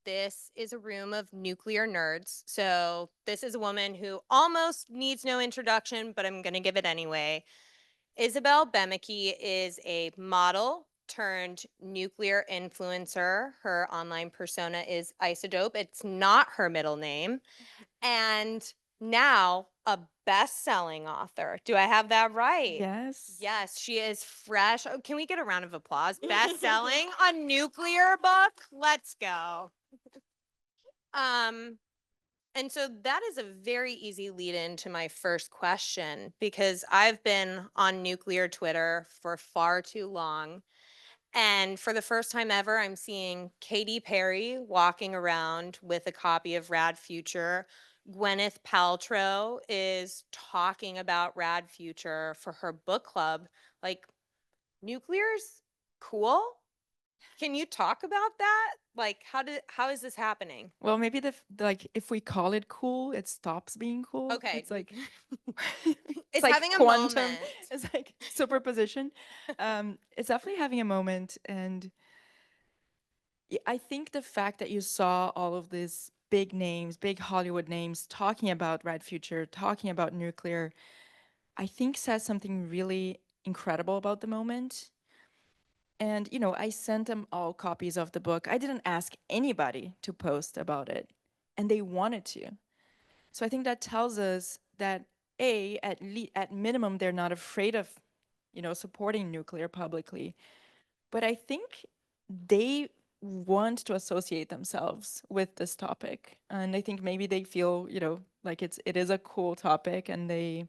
this is a room of nuclear nerds. So, this is a woman who almost needs no introduction, but I'm going to give it anyway. Isabelle Boemeke is a model turned nuclear influencer. Her online persona is Isodope. It's not her middle name. And now a best-selling author. Do I have that right? Yes. Yes, she is fresh. Oh, can we get a round of applause? Best-selling a nuclear book? Let's go. Um, and so that is a very easy lead into my first question because I've been on nuclear Twitter for far too long. And for the first time ever, I'm seeing Katy Perry walking around with a copy of Rad Future. Gwyneth Paltrow is talking about Rad Future for her book club. Like, nuclear's cool. Can you talk about that? Like, how is this happening? Well, maybe like if we call it cool, it stops being cool. Okay, It's like it's it's like having a quantum. moment. It's like superposition. It's definitely having a moment, and I think the fact that you saw all of these big names, big Hollywood names, talking about Rad Future, talking about nuclear, I think says something really incredible about the moment. And, I sent them all copies of the book. I didn't ask anybody to post about it, and they wanted to. So I think that tells us that at minimum, they're not afraid of, supporting nuclear publicly. But I think they want to associate themselves with this topic, and I think maybe they feel, like it is a cool topic, and they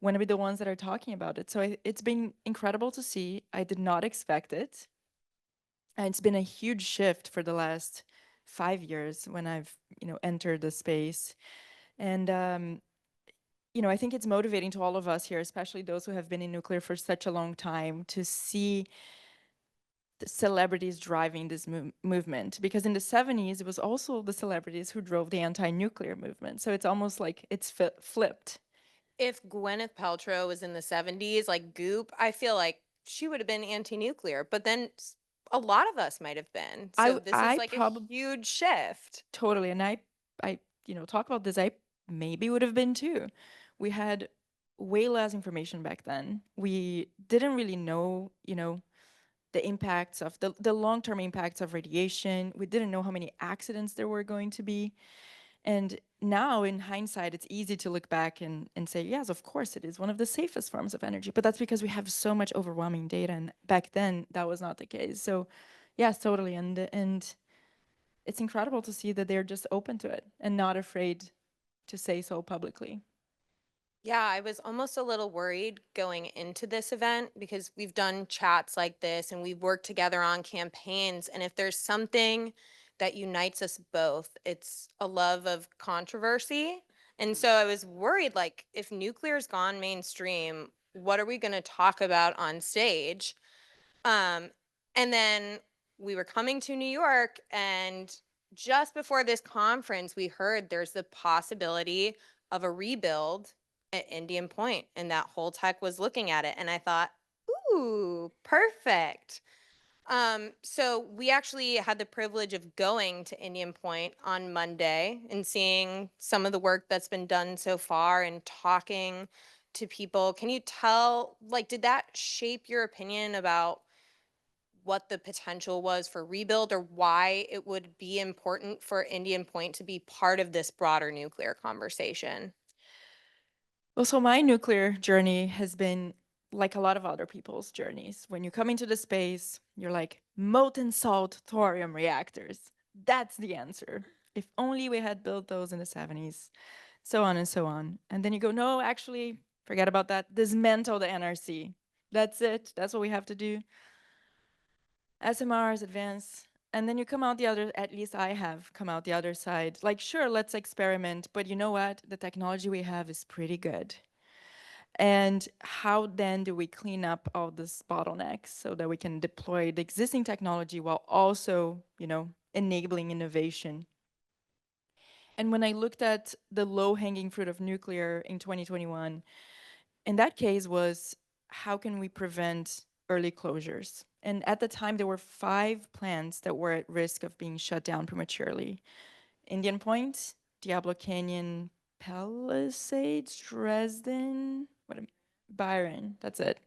want to be the ones that are talking about it. So it's been incredible to see. I did not expect it. And it's been a huge shift for the last 5 years when I've, entered the space. And, I think it's motivating to all of us here, especially those who have been in nuclear for such a long time, to see the celebrities driving this movement. Because in the 70s, it was also the celebrities who drove the anti-nuclear movement. So it's almost like it's flipped. If Gwyneth Paltrow was in the 70s, like Goop, I feel like she would have been anti-nuclear, but then a lot of us might have been. So this is I like a probably huge shift. totally, and I, talk about this. I maybe would have been too. We had way less information back then. We didn't really know, the impacts of the long-term impacts of radiation. We didn't know how many accidents there were going to be. And now in hindsight, it's easy to look back and say, yes, of course it is one of the safest forms of energy. But that's because we have so much overwhelming data. And back then that was not the case. So yes, totally. And it's incredible to see that they're just open to it and not afraid to say so publicly. Yeah, I was almost a little worried going into this event because we've done chats like this and we've worked together on campaigns. And if there's something that unites us both, it's a love of controversy. And so I was worried, like, if nuclear's gone mainstream, what are we going to talk about on stage? Um, and then we were coming to New York, and just before this conference, we heard there's the possibility of a rebuild at Indian Point, and that whole tech was looking at it. And I thought, ooh, perfect. So we actually had the privilege of going to Indian Point on Monday and seeing some of the work that's been done so far and talking to people. Can you tell, like, did that shape your opinion about what the potential was for rebuild or why it would be important for Indian Point to be part of this broader nuclear conversation? Well, so my nuclear journey has been like a lot of other people's journeys. When you come into the space, you're like, molten salt thorium reactors. That's the answer. If only we had built those in the 70s, so on and so on. And then you go, no, actually, forget about that. Dismantle the NRC. That's it. That's what we have to do. SMRs, advance. And then you come out the other, at least I have come out the other side. Like, sure, let's experiment, but you know what? The technology we have is pretty good. And how then do we clean up all these bottlenecks so that we can deploy the existing technology while also, enabling innovation? And when I looked at the low-hanging fruit of nuclear in 2021, in that case was how can we prevent early closures. And at the time, there were 5 plants that were at risk of being shut down prematurely: Indian Point, Diablo Canyon, Palisades, Dresden, Byron. That's it.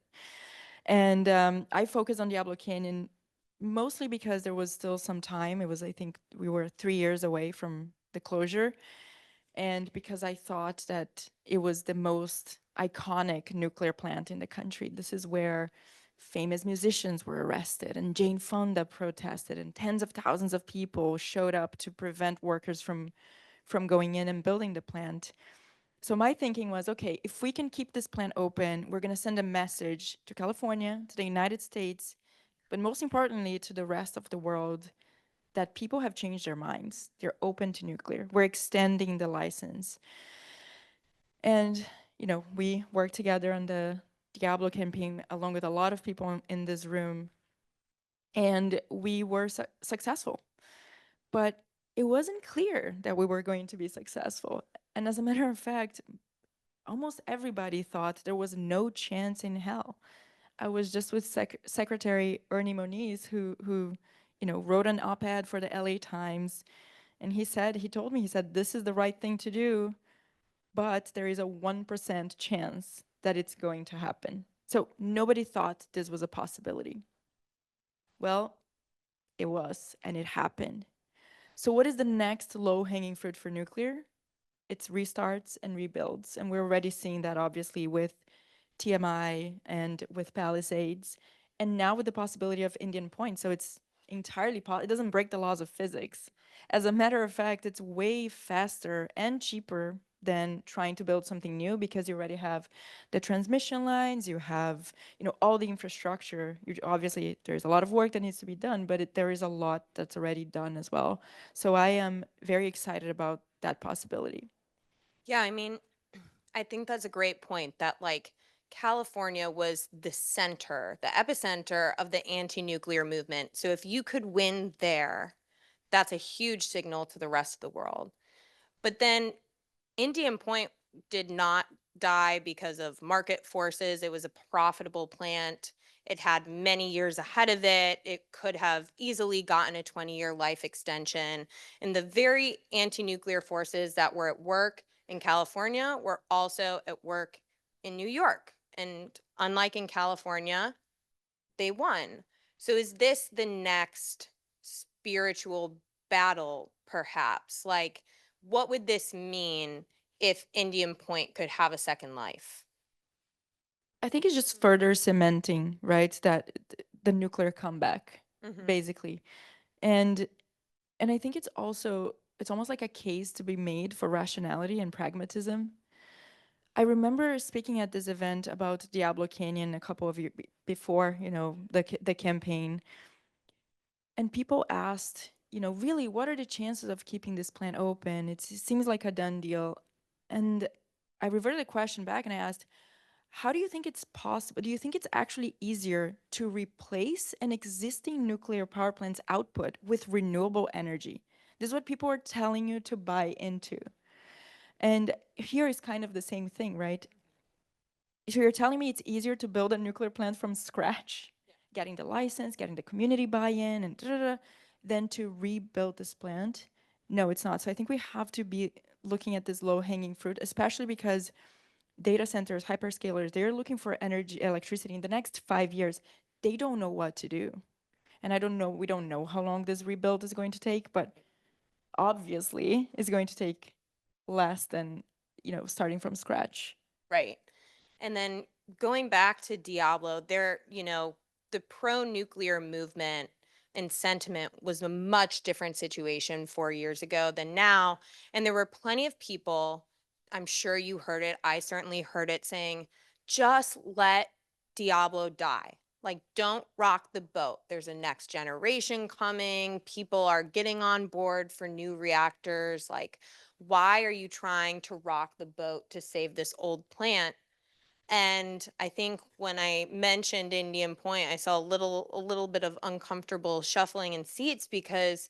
And I focused on Diablo Canyon mostly because there was still some time. It was, I think, we were 3 years away from the closure, and because I thought that it was the most iconic nuclear plant in the country. This is where famous musicians were arrested, and Jane Fonda protested, and tens of thousands of people showed up to prevent workers from going in and building the plant. So my thinking was, okay, if we can keep this plant open, we're going to send a message to California, to the United States, but most importantly to the rest of the world, that people have changed their minds. They're open to nuclear. We're extending the license. And, we worked together on the Diablo campaign along with a lot of people in this room, and we were successful. But it wasn't clear that we were going to be successful. And as a matter of fact, almost everybody thought there was no chance in hell. I was just with Secretary Ernie Moniz, who wrote an op-ed for the LA Times, and he told me, he said, this is the right thing to do, but there is a 1% chance that it's going to happen. So nobody thought this was a possibility. Well, it was, and it happened. So what is the next low-hanging fruit for nuclear? It's restarts and rebuilds. And we're already seeing that obviously with TMI and with Palisades, and now with the possibility of Indian Point. So it's entirely it doesn't break the laws of physics. As a matter of fact, it's way faster and cheaper than trying to build something new, because you already have the transmission lines, you have, all the infrastructure. Obviously, there's a lot of work that needs to be done, but there is a lot that's already done as well. So I am very excited about that possibility. Yeah, I mean, I think that's a great point that like California was the center, the epicenter of the anti-nuclear movement. So if you could win there, that's a huge signal to the rest of the world. But then Indian Point did not die because of market forces. It was a profitable plant. It had many years ahead of it. It could have easily gotten a 20-year life extension. And the very anti nuclear forces that were at work in California were also at work in New York. And unlike in California, they won. So is this the next spiritual battle, perhaps? Like, what would this mean if Indian Point could have a second life? I think it's just further cementing, right, that the nuclear comeback, Hmm. basically. And I think it's almost like a case to be made for rationality and pragmatism. I remember speaking at this event about Diablo Canyon a couple of years before, the campaign, and people asked, really, what are the chances of keeping this plant open? It seems like a done deal. And I reverted the question back and I asked, how do you think it's possible? Do you think it's actually easier to replace an existing nuclear power plant's output with renewable energy? This is what people are telling you to buy into. And here is kind of the same thing, right? So you're telling me it's easier to build a nuclear plant from scratch, getting the license, getting the community buy-in, and than to rebuild this plant? No, it's not. So I think we have to be looking at this low-hanging fruit, especially because data centers, hyperscalers, they're looking for energy, electricity in the next 5 years. They don't know what to do. And we don't know how long this rebuild is going to take, but obviously it's going to take less than, starting from scratch. Right. And then going back to Diablo, the pro nuclear movement and sentiment was a much different situation 4 years ago than now. And there were plenty of people, I'm sure you heard it, I certainly heard it, saying, just let Diablo die. Like, don't rock the boat. There's a next generation coming. People are getting on board for new reactors. Like, why are you trying to rock the boat to save this old plant? And I think when I mentioned Indian Point, I saw a little bit of uncomfortable shuffling in seats because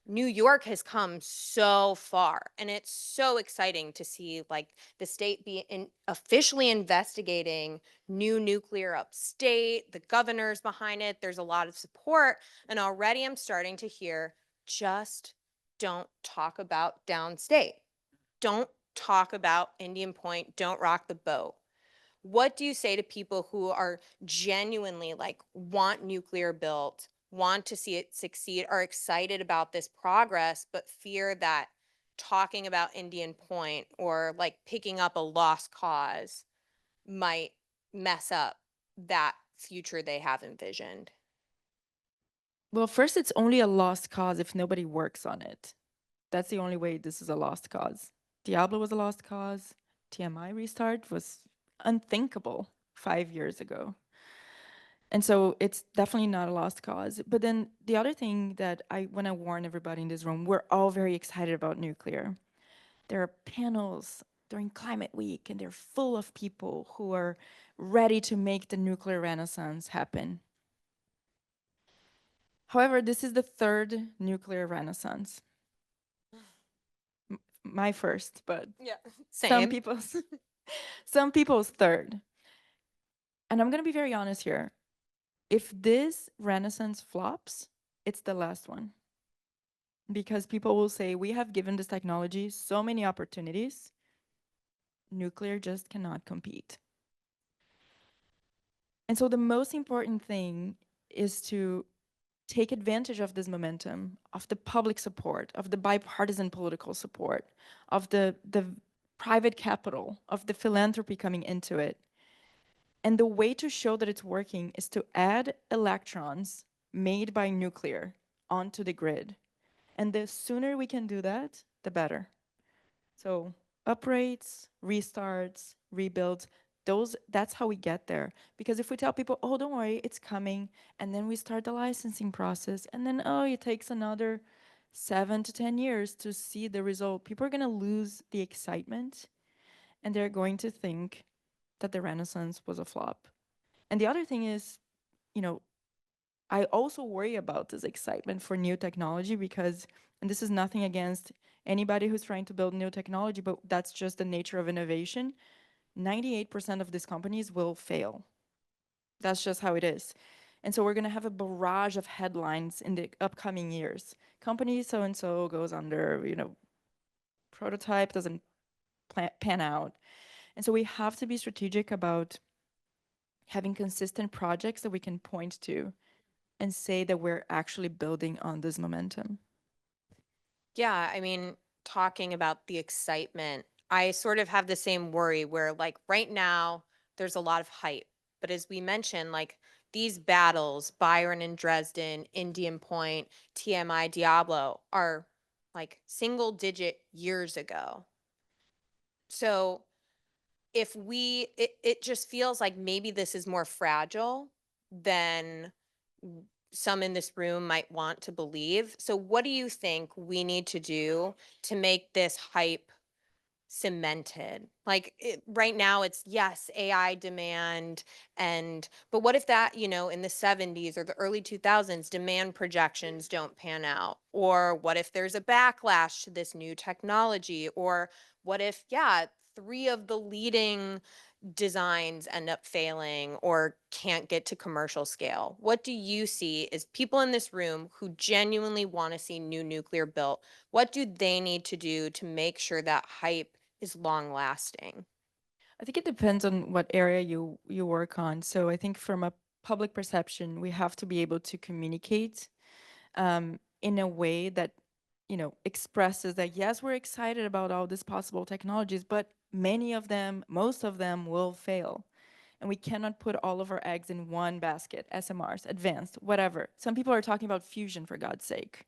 New York has come so far, and it's so exciting to see like the state officially investigating new nuclear upstate. The governor's behind it. There's a lot of support, and already I'm starting to hear just don't talk about downstate. Don't talk about Indian Point. Don't rock the boat. What do you say to people who are genuinely like want nuclear built, want to see it succeed, are excited about this progress, but fear that talking about Indian Point or like picking up a lost cause might mess up that future they have envisioned? Well, first, it's only a lost cause if nobody works on it. That's the only way this is a lost cause. Diablo was a lost cause. TMI restart was unthinkable 5 years ago. And so it's definitely not a lost cause. But then the other thing that I want to warn everybody in this room, we're all very excited about nuclear. There are panels during Climate Week, and they're full of people who are ready to make the nuclear renaissance happen. However, this is the third nuclear renaissance. My first, but Yeah. some Same. people's some people's third. And I'm going to be very honest here. If this renaissance flops, it's the last one. Because people will say, we have given this technology so many opportunities, nuclear just cannot compete. And so the most important thing is to take advantage of this momentum, of the public support, of the bipartisan political support, of the private capital, of the philanthropy coming into it. And the way to show that it's working is to add electrons made by nuclear onto the grid. And the sooner we can do that, the better. So uprates, restarts, rebuilds, that's how we get there. Because if we tell people, oh, don't worry, it's coming, and then we start the licensing process, and then oh, it takes another 7 to 10 years to see the result, people are gonna lose the excitement and they're going to think that the Renaissance was a flop. And the other thing is, you know, I also worry about this excitement for new technology because, and this is nothing against anybody who's trying to build new technology, but that's just the nature of innovation. 98% of these companies will fail. That's just how it is. And so we're going to have a barrage of headlines in the upcoming years. Company so and so goes under, prototype doesn't pan out. And so we have to be strategic about having consistent projects that we can point to and say that we're actually building on this momentum. Yeah, I mean, talking about the excitement, I sort of have the same worry where, like, right now, there's a lot of hype. But as we mentioned, like, these battles, Byron and Dresden, Indian Point, TMI, Diablo, are like single digit years ago. So if it just feels like maybe this is more fragile than some in this room might want to believe. So what do you think we need to do to make this hype cemented? Like right now it's yes, AI demand, and but what if that, in the 70s or the early 2000s demand projections don't pan out? Or what if there's a backlash to this new technology? Or what if, yeah, three of the leading designs end up failing or can't get to commercial scale? What do you see as people in this room who genuinely want to see new nuclear built? What do they need to do to make sure that hype is long lasting? I think it depends on what area you work on. So I think from a public perception, we have to be able to communicate in a way that expresses that yes, we're excited about all these possible technologies, but many of them, most of them, will fail. And we cannot put all of our eggs in one basket. SMRs, advanced, whatever. Some people are talking about fusion, for God's sake.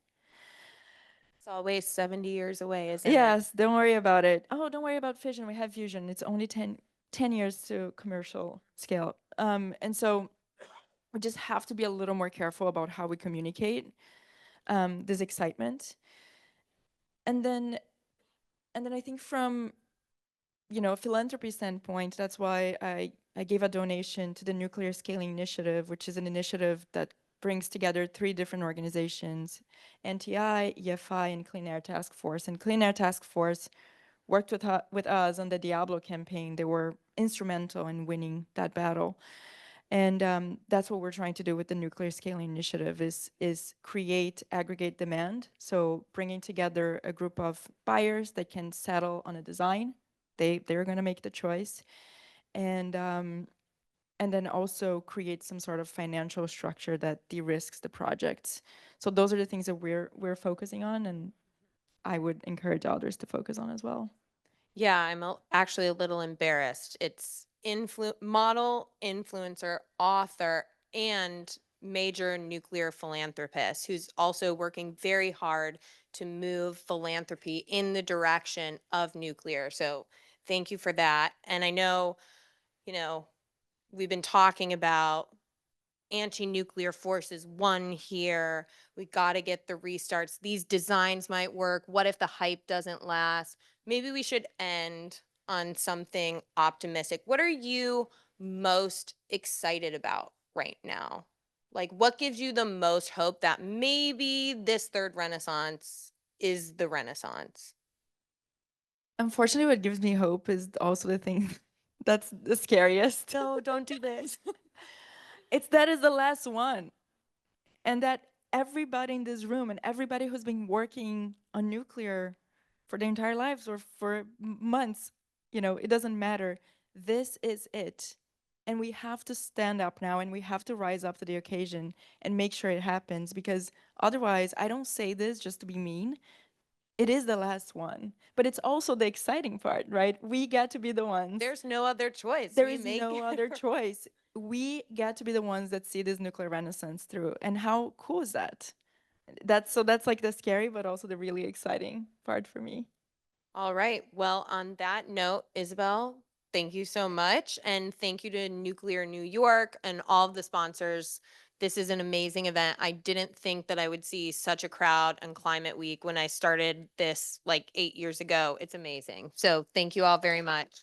It's always 70 years away, isn't it? Yes, don't worry about it. Oh, don't worry about fission. We have fusion. It's only 10 years to commercial scale. And so we just have to be a little more careful about how we communicate this excitement. And then I think from a philanthropy standpoint, that's why I gave a donation to the Nuclear Scaling Initiative, which is an initiative that brings together three different organizations: NTI, EFI, and Clean Air Task Force. And Clean Air Task Force worked with us on the Diablo campaign. They were instrumental in winning that battle. And that's what we're trying to do with the Nuclear Scaling Initiative is create aggregate demand. So bringing together a group of buyers that can settle on a design. They're going to make the choice. And then also create some sort of financial structure that de-risks the projects. So those are the things that we're focusing on, and I would encourage others to focus on as well. Yeah, actually a little embarrassed. It's model, influencer, author, and major nuclear philanthropist who's also working very hard to move philanthropy in the direction of nuclear. So thank you for that. And I know, you know, we've been talking about anti-nuclear forces won here. We got to get the restarts. These designs might work. What if the hype doesn't last? Maybe we should end on something optimistic. What are you most excited about right now? Like, what gives you the most hope that maybe this third renaissance is the renaissance? Unfortunately, what gives me hope is also the thing that's the scariest. No, don't do this. It's that is the last one. And that everybody in this room and everybody who's been working on nuclear for their entire lives or for months, it doesn't matter. This is it. And we have to stand up now and we have to rise up to the occasion and make sure it happens, because otherwise, I don't say this just to be mean. It is the last one, but it's also the exciting part, right? We get to be the ones. There's no other choice. There We is make no it. other choice. We get to be the ones that see this nuclear renaissance through. And how cool is that? That's like the scary, but also the really exciting part for me. All right. Well, on that note, Isabel, thank you so much. And thank you to Nuclear New York and all of the sponsors. This is an amazing event. I didn't think that I would see such a crowd on Climate Week when I started this like 8 years ago. It's amazing. So thank you all very much.